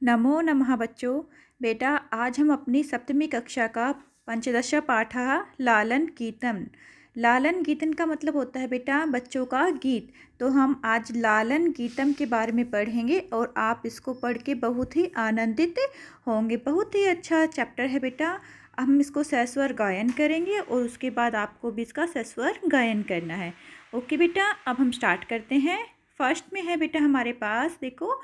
नमो नमः बच्चों। बेटा आज हम अपनी सप्तमी कक्षा का पंचदश पाठः लालन गीतम। लालन गीतम का मतलब होता है बेटा बच्चों का गीत। तो हम आज लालन गीतम के बारे में पढ़ेंगे और आप इसको पढ़ के बहुत ही आनंदित होंगे। बहुत ही अच्छा चैप्टर है बेटा। हम इसको सस्वर गायन करेंगे और उसके बाद आपको भी इसका सस्वर गायन करना है। ओके बेटा, अब हम स्टार्ट करते हैं। फर्स्ट में है बेटा हमारे पास, देखो,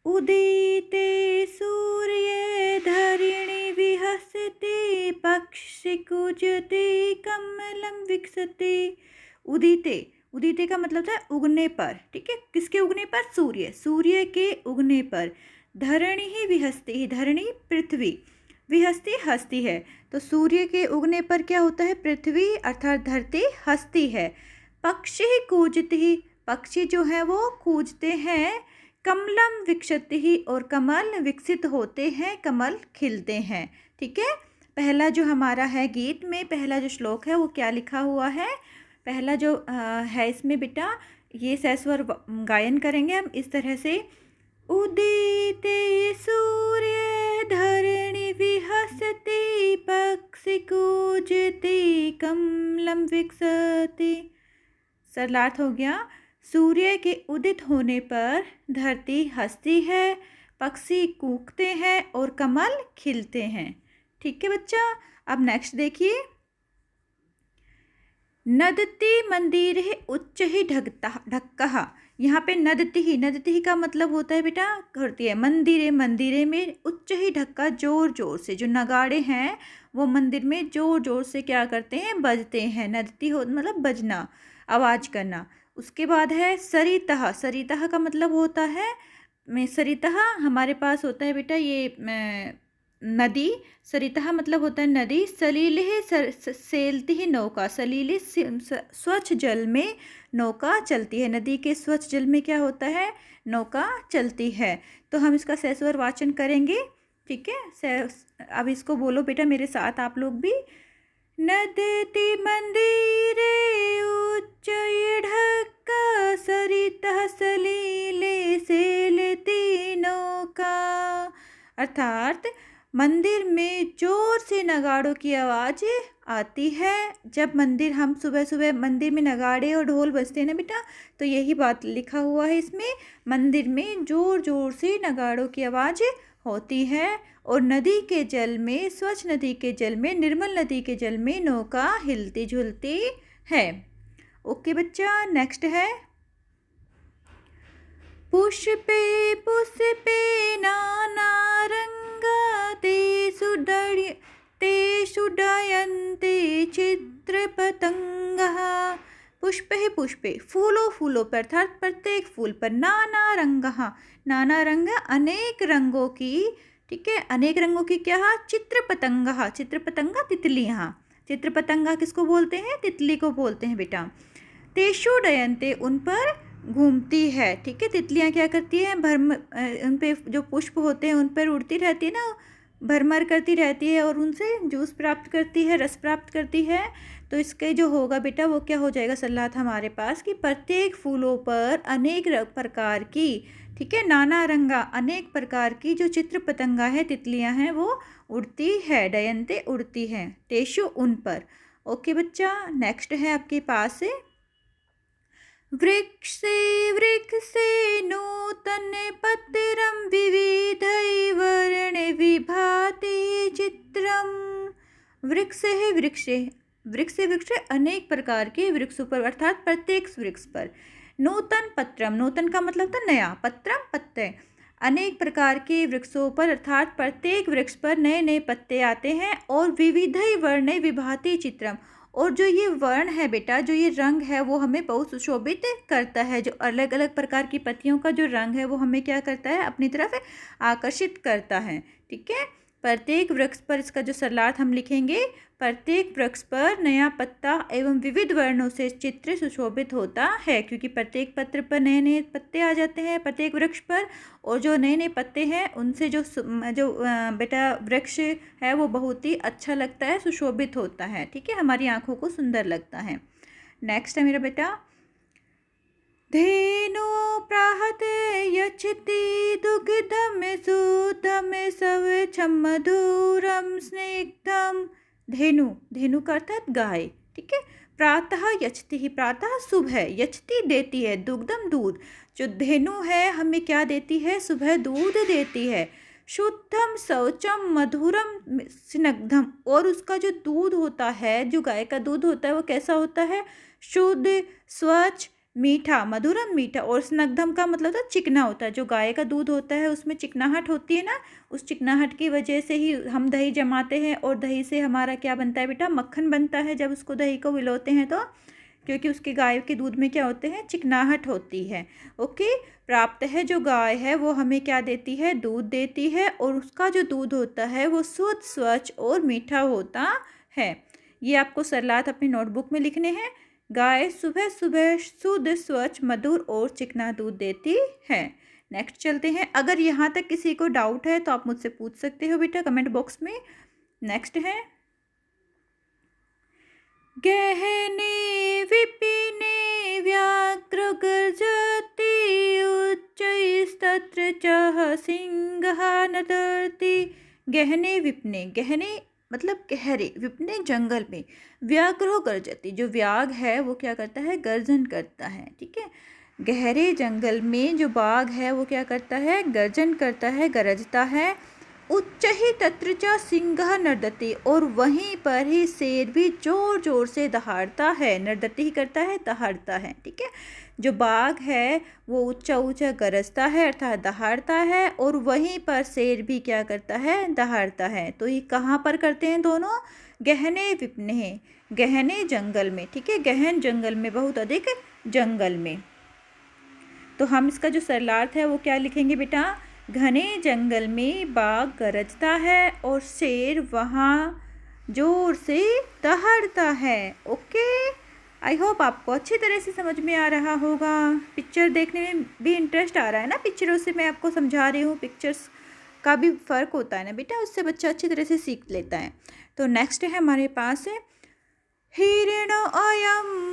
उदिते सूर्ये धरिणी विहसति पक्षी कूजति कमलं विकसति। उदिते, उदिते का मतलब होता है उगने पर। ठीक है, किसके उगने पर? सूर्य, सूर्य के उगने पर। धरणी ही विहसती ही, धरणी पृथ्वी, विहसती हंसती है। तो सूर्य के उगने पर क्या होता है? पृथ्वी अर्थात धरती हंसती है। पक्षी ही कूजती ही, पक्षी जो है वो कूजते हैं। कमलम विकसति ही, और कमल विकसित होते हैं, कमल खिलते हैं। ठीक है, पहला जो हमारा है गीत में पहला जो श्लोक है वो क्या लिखा हुआ है? पहला जो है इसमें बेटा, ये सस्वर गायन करेंगे हम इस तरह से। उदिते सूर्य धरणी विहसति पक्षी कूजति कमलम विकसति। सरलार्थ हो गया, सूर्य के उदित होने पर धरती हंसती है, पक्षी कूकते हैं और कमल खिलते हैं। ठीक है बच्चा, अब नेक्स्ट देखिए। नदती मंदिर है उच्च ही ढक्कहा। यहाँ पे नदती ही का मतलब होता है बेटा करती है। मंदिरे, मंदिरे में उच्च ही ढक्का, जोर जोर से। जो नगाड़े हैं वो मंदिर में जोर जोर से क्या करते हैं? बजते हैं। नदती हो मतलब बजना, आवाज़ करना। उसके बाद है सरितः। सरितः का मतलब होता है सरितः हमारे पास होता है बेटा ये नदी। सरितः मतलब होता है नदी। सलीले सेलती ही नौका, सलीले स्वच्छ जल में नौका चलती है। नदी के स्वच्छ जल में क्या होता है? नौका चलती है। तो हम इसका सस्वर वाचन करेंगे। ठीक है, अब इसको बोलो बेटा मेरे साथ आप लोग भी। नदति मंदिरे उच्च ढक्का सरितः सलीले सेलती नौका। अर्थात मंदिर में जोर से नगाड़ों की आवाज़ आती है। जब मंदिर, हम सुबह सुबह मंदिर में नगाड़े और ढोल बजते हैं ना बेटा, तो यही बात लिखा हुआ है इसमें। मंदिर में जोर जोर से नगाड़ों की आवाज़ होती है और नदी के जल में, स्वच्छ नदी के जल में, निर्मल नदी के जल में नौका हिलती झुलती है। ओके बच्चा, नेक्स्ट है। पुष्पे पुष्पे नाना रंगा तेषु डयन्ते चित्रपतंगः। पुष्प है पुष्पे, फूलों फूलों पर, अर्थात प्रत्येक फूल पर। नाना रंगः, नाना रंग अनेक रंगों की। ठीक है, अनेक रंगों की क्या? चित्रपतंगः, चित्रपतंगा तितलियाँ। चित्रपतंगा किसको बोलते हैं? तितली को बोलते हैं बेटा। तेषु डयन्ते, उन पर घूमती है। ठीक है, तितलियाँ क्या करती हैं? उन पे जो पुष्प होते हैं उन पर उड़ती रहती है ना, भरमर करती रहती है और उनसे जूस प्राप्त करती है, रस प्राप्त करती है। तो इसके जो होगा बेटा वो क्या हो जाएगा सलाह हमारे पास कि प्रत्येक फूलों पर अनेक प्रकार की, ठीक है, नाना रंगा, अनेक प्रकार की जो चित्र पतंगा है, तितलियाँ हैं, वो उड़ती है। डयन्ते उड़ती हैं, तेषु उन पर। ओके बच्चा, नेक्स्ट है आपके पास से। वृक्षे वृक्षे नूतन पत्रं विविधै वर्णे विभाति चित्रम। वृक्ष है वृक्षे, वृक्ष वृक्ष अनेक प्रकार के वृक्षों पर, अर्थात प्रत्येक वृक्ष पर। नूतन पत्रम, नूतन का मतलब होता है नया, पत्रम पत्ते। अनेक प्रकार के वृक्षों पर, अर्थात प्रत्येक वृक्ष पर नए नए पत्ते आते हैं। और विविधै वर्णे विभाति चित्रम, और जो ये वर्ण है बेटा, जो ये रंग है वो हमें बहुत सुशोभित करता है। जो अलग अलग प्रकार की पत्तियों का जो रंग है वो हमें क्या करता है? अपनी तरफ आकर्षित करता है। ठीक है, प्रत्येक वृक्ष पर, इसका जो सरलार्थ हम लिखेंगे, प्रत्येक वृक्ष पर नया पत्ता एवं विविध वर्णों से चित्र सुशोभित होता है। क्योंकि प्रत्येक पत्र पर नए नए पत्ते आ जाते हैं प्रत्येक वृक्ष पर, और जो नए नए पत्ते हैं उनसे जो बेटा वृक्ष है वो बहुत ही अच्छा लगता है, सुशोभित होता है। ठीक है, हमारी आँखों को सुंदर लगता है। नेक्स्ट है मेरा बेटा। धेनु प्राहते यच्छति दुग्धम स्वच्छम मधुरम स्निग्धम। धेनु, धेनु का अर्थात गाय, ठीक है। प्रातः यच्छति ही, प्रातः सुबह, यच्छति देती है, दुग्धम दूध। जो धेनु है हमें क्या देती है, सुबह दूध देती है। शुद्धम शौचम मधुरम स्निग्धम, और उसका जो दूध होता है, जो गाय का दूध होता है वो कैसा होता है, शुद्ध, स्वच्छ, मीठा, मधुरम मीठा, और स्निग्धम का मतलब तो चिकना होता है। जो गाय का दूध होता है उसमें चिकनाहट होती है ना, उस चिकनाहट की वजह से ही हम दही जमाते हैं, और दही से हमारा क्या बनता है बेटा, मक्खन बनता है जब उसको दही को विलोते हैं तो, क्योंकि उसके गाय के दूध में क्या होते हैं, चिकनाहट होती है। ओके, प्राप्त है जो गाय है वो हमें क्या देती है, दूध देती है, और उसका जो दूध होता है वो शुद्ध, स्वच्छ और मीठा होता है। ये आपको सरलात अपनी नोटबुक में लिखने हैं। गाय सुबह सुबह शुद्ध, स्वच्छ, मधुर और चिकना दूध देती है। नेक्स्ट चलते हैं। अगर यहाँ तक किसी को डाउट है तो आप मुझसे पूछ सकते हो बेटा कमेंट बॉक्स में। नेक्स्ट है, गहने विपिने व्याघ्र गर्जति उच्चैस्तत्र चः सिंहः नदर्ति। गहने विपिने, गहने मतलब गहरे, विपिने जंगल में, व्याघ्रो गर्जति, जो व्याघ्र है वो क्या करता है, गर्जन करता है, ठीक है। गहरे जंगल में जो बाघ है वो क्या करता है, गर्जन करता है, गरजता है। उच्च ही तत्र च सिंह नर्दति, और वहीं पर ही शेर भी जोर जोर से दहाड़ता है। नर्दति ही करता है, दहाड़ता है, ठीक है। जो बाघ है वो ऊंचा ऊंचा गरजता है अर्थात दहाड़ता है, और वहीं पर शेर भी क्या करता है, दहाड़ता है। तो ये कहाँ पर करते हैं दोनों, गहने विपने, गहने जंगल में, ठीक है, गहन जंगल में, बहुत अधिक जंगल में। तो हम इसका जो सरलार्थ है वो क्या लिखेंगे बेटा, घने जंगल में बाघ गरजता है और शेर वहाँ जोर से दहाड़ता है। ओके, आई होप आपको अच्छी तरह से समझ में आ रहा होगा। पिक्चर देखने में भी इंटरेस्ट आ रहा है ना, पिक्चरों से मैं आपको समझा रही हूँ, पिक्चर्स का भी फ़र्क होता है ना बेटा, उससे बच्चा अच्छी तरह से सीख लेता है। तो नेक्स्ट है हमारे पास है, हिरणो अयम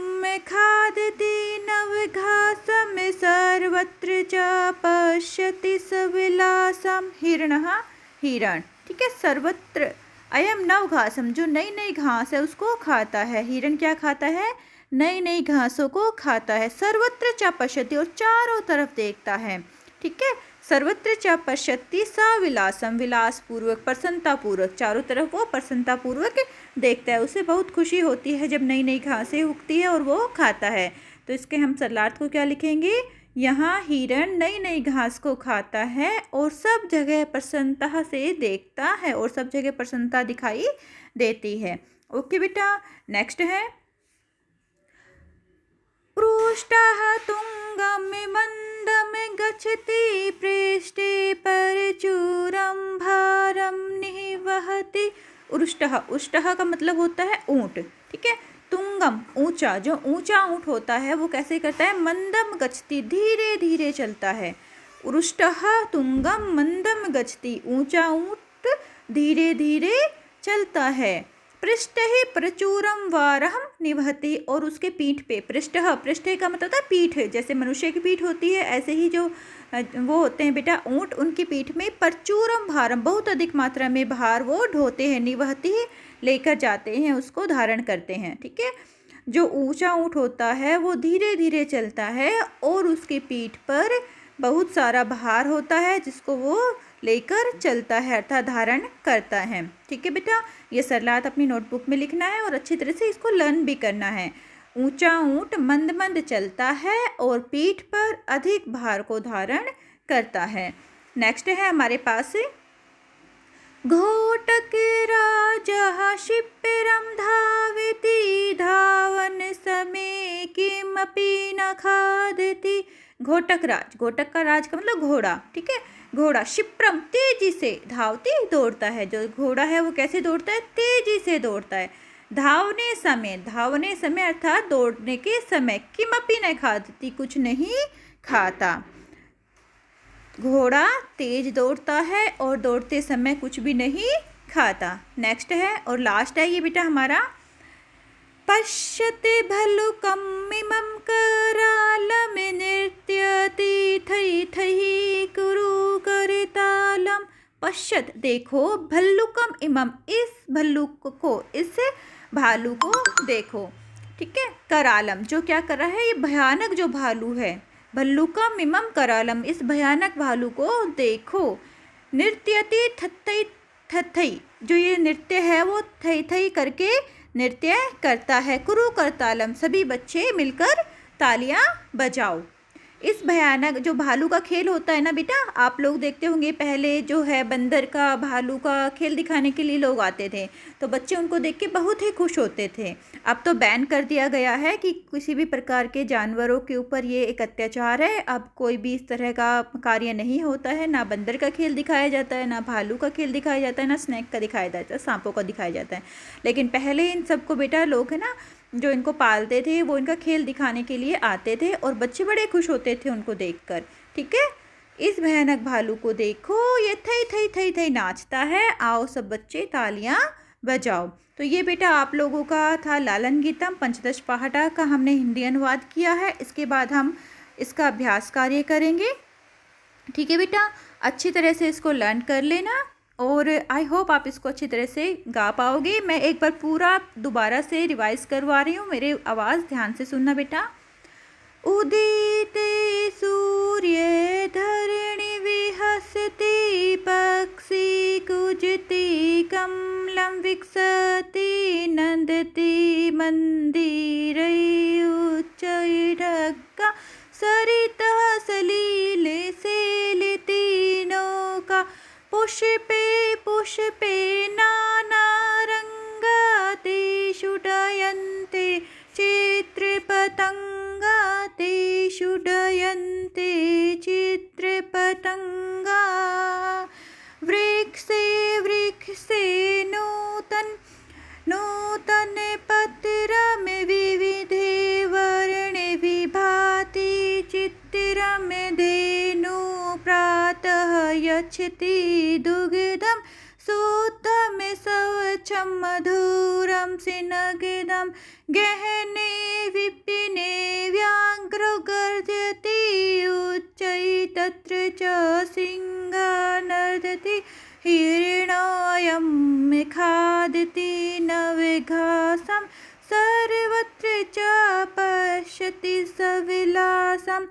खादति नवघासम सर्वत्र च पश्यति सविलासम। हिरणः, हिरण, ठीक है, सर्वत्र, अयम नवघासम, जो नई नई घास है उसको खाता है। हिरण क्या खाता है, नई नई घासों को खाता है। सर्वत्र च पश्यति, और चारों तरफ देखता है, ठीक है। सर्वत्र च पश्यति सविलासम, विलास पूर्वक, प्रसन्नता पूर्वक, चारों तरफ वो प्रसन्नता पूर्वक देखता है। उसे बहुत खुशी होती है जब नई नई घासें उगती है और वो खाता है। तो इसके हम सरलार्थ को क्या लिखेंगे, यहाँ हिरण नई नई घास को खाता है और सब जगह प्रसन्नता से देखता है, और सब जगह प्रसन्नता दिखाई देती है। ओके बेटा, नेक्स्ट है, पृष्ठः तुंगम मंदम गच्छति पृष्ठे परचूरम भारम निवहति। उष्टः, उष्टः का मतलब होता है ऊंट, ठीक है। तुंगम ऊंचा, जो ऊंचा ऊंट होता है वो कैसे करता है, मंदम गच्छति, धीरे धीरे चलता है। उष्टः तुंगम मंदम गच्छति, ऊंचा ऊंट धीरे धीरे चलता है। पृष्ठ ही प्रचुरम वारहम निवहति, और उसके पीठ पे, पृष्ठ, पृष्ठ का मतलब होता है पीठ, जैसे मनुष्य की पीठ होती है ऐसे ही जो वो होते हैं बेटा ऊंट, उनकी पीठ में प्रचुरम भारम, बहुत अधिक मात्रा में भार वो ढोते हैं, निवहति लेकर जाते हैं, उसको धारण करते हैं, ठीक है। जो ऊंचा ऊंट होता है वो धीरे धीरे चलता है और उसकी पीठ पर बहुत सारा भार होता है जिसको वो लेकर चलता है अर्थात धारण करता है, ठीक है बेटा। ये सरलात अपनी नोटबुक में लिखना है और अच्छी तरह से इसको लर्न भी करना है। ऊंचा ऊंट मंद मंद चलता है और पीठ पर अधिक भार को धारण करता है। नेक्स्ट है हमारे पास घोटक राजा शिप्रम धावति धावन समय किमपि न खादति। घोटक राज, घोटक का राज का मतलब घोड़ा, ठीक है। घोड़ा शिप्रम तेजी से, धावती दौड़ता है, जो घोड़ा है वो कैसे दौड़ता है, तेजी से दौड़ता है। धावने समय, धावने समय अर्थात दौड़ने के समय, किमपि न खादति, कुछ नहीं खाता। घोड़ा तेज दौड़ता है और दौड़ते समय कुछ भी नहीं खाता। नेक्स्ट है और लास्ट है ये बेटा हमारा, पश्यते भल्लुकमिमं करालम नृत्यति थै थै कुरु करतालम। पश्यत देखो, भल्लुकम इमम इस भल्लुक को, इस भालू को देखो। ठीक है, करालम जो क्या कर रहा है, ये भयानक जो भालू है, भल्लुकम इमम करालम इस भयानक भालू को देखो। नृत्यति थथई थथई जो ये नृत्य है वो थई थई करके नृत्य करता है। कुरु करतालम सभी बच्चे मिलकर तालियां बजाओ। इस भयानक जो भालू का खेल होता है ना बेटा, आप लोग देखते होंगे पहले जो है बंदर का भालू का खेल दिखाने के लिए लोग आते थे, तो बच्चे उनको देख के बहुत ही खुश होते थे। अब तो बैन कर दिया गया है कि किसी भी प्रकार के जानवरों के ऊपर ये एक अत्याचार है। अब कोई भी इस तरह का कार्य नहीं होता है, ना बंदर का खेल दिखाया जाता है, ना भालू का खेल दिखाया जाता है, ना स्नैक का दिखाया जाता है, सांपों का दिखाया जाता है। लेकिन पहले इन सबको बेटा लोग है ना जो इनको पालते थे वो इनका खेल दिखाने के लिए आते थे और बच्चे बड़े खुश होते थे उनको देखकर। ठीक है, इस भयानक भालू को देखो, ये थई थई थई थई नाचता है, आओ सब बच्चे तालियां बजाओ। तो ये बेटा आप लोगों का था लालन गीतम पंचदश पाहटा का हमने हिंदी अनुवाद किया है। इसके बाद हम इसका अभ्यास कार्य करेंगे। ठीक है बेटा, अच्छी तरह से इसको लर्न कर लेना और आई होप आप इसको अच्छी तरह से गा पाओगे। मैं एक बार पूरा दोबारा से रिवाइज करवा रही हूँ, मेरे आवाज़ ध्यान से सुनना बेटा। उदिते सूर्य धरणि विहसति पक्षी कुजति कमलं विकसति नंदति मंदिरै उच्चैढग्गा सरितः सलिले सेलिति नौका पुष्पे पुष्पे नानारङ्गा तेषु डयन्ते चित्रपतङ्गा तेषु डयन्ते चित्रपतङ्गा वृक्षे वृक्षे नूतन पत्रं विविधे वर्णे विभाति चित्रं धेनु प्रातः यच्छति दुग्धं सूतं शौचं मधुरं सिनगिदं गहने विपिने व्याघ्रो गर्जति उच्चै तत्र च सिंहः नर्दति हिरण्यं खादति नवघासं सर्वत्र च पश्यति सविलासं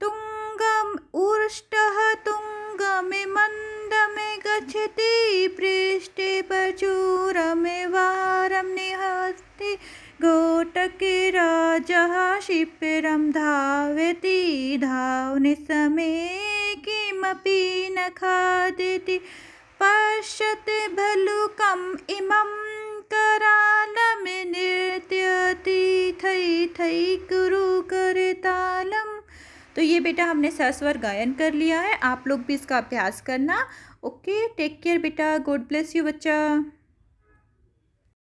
तुङ्गम् उर्ष्टः तुङ्गमे मन्दमे गच्छति पृष्ठे प्रचुरमे वारं निहस्ति घोटके राजः शिबिरं धावति धावनसमये किमपि न खादति पश्यति भल्लुकम् इमं करालं नृत्यति थई थई कुरु करतालम। तो ये बेटा हमने सस्वर गायन कर लिया है, आप लोग भी इसका अभ्यास करना। ओके, टेक केयर बेटा, गॉड ब्लेस यू बच्चा।